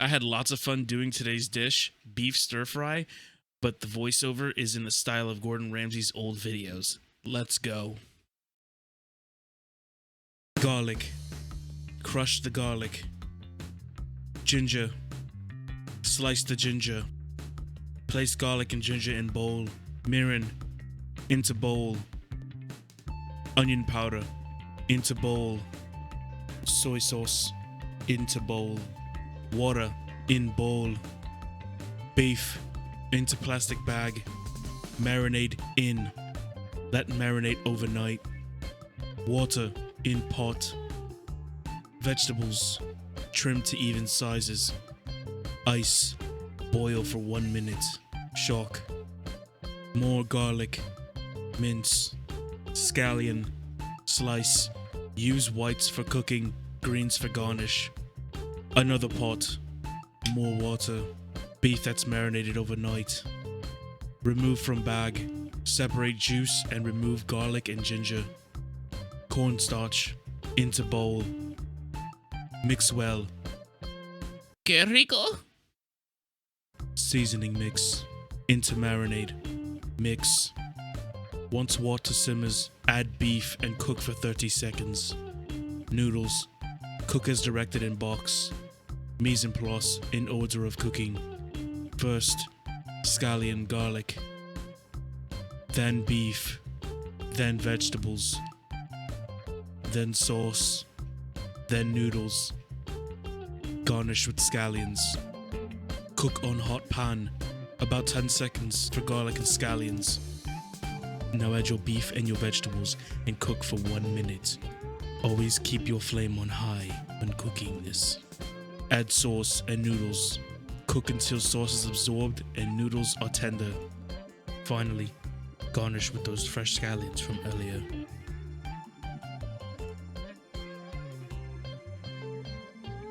I had lots of fun doing today's dish, beef stir fry, but the voiceover is in the style of Gordon Ramsay's old videos. Let's go. Garlic. Crush the garlic. Ginger. Slice the ginger. Place garlic and ginger in bowl. Mirin. Into bowl. Onion powder. Into bowl. Soy sauce. Into bowl. Water. In bowl. Beef. Into plastic bag. Marinade in. Let marinate overnight. Water in pot. Vegetables. Trim to even sizes. Ice. Boil for 1 minute. Shock. More garlic. Mince. Scallion. Slice. Use whites for cooking, greens for garnish. Another pot. More water. Beef that's marinated overnight. Remove from bag. Separate juice and remove garlic and ginger. Cornstarch. Into bowl. Mix well. Que rico. Seasoning mix. Into marinade. Mix. Once water simmers, add beef and cook for 30 seconds. Noodles. Cook as directed in box. Mise en place in order of cooking. First, scallion garlic. Then beef. Then vegetables. Then sauce. Then noodles. Garnish with scallions. Cook on hot pan, about 10 seconds for garlic and scallions. Now add your beef and your vegetables and cook for 1 minute. Always keep your flame on high when cooking this. Add sauce and noodles. Cook until sauce is absorbed and noodles are tender. Finally, garnish with those fresh scallions from earlier.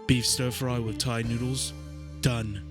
Beef stir fry with Thai noodles. Done.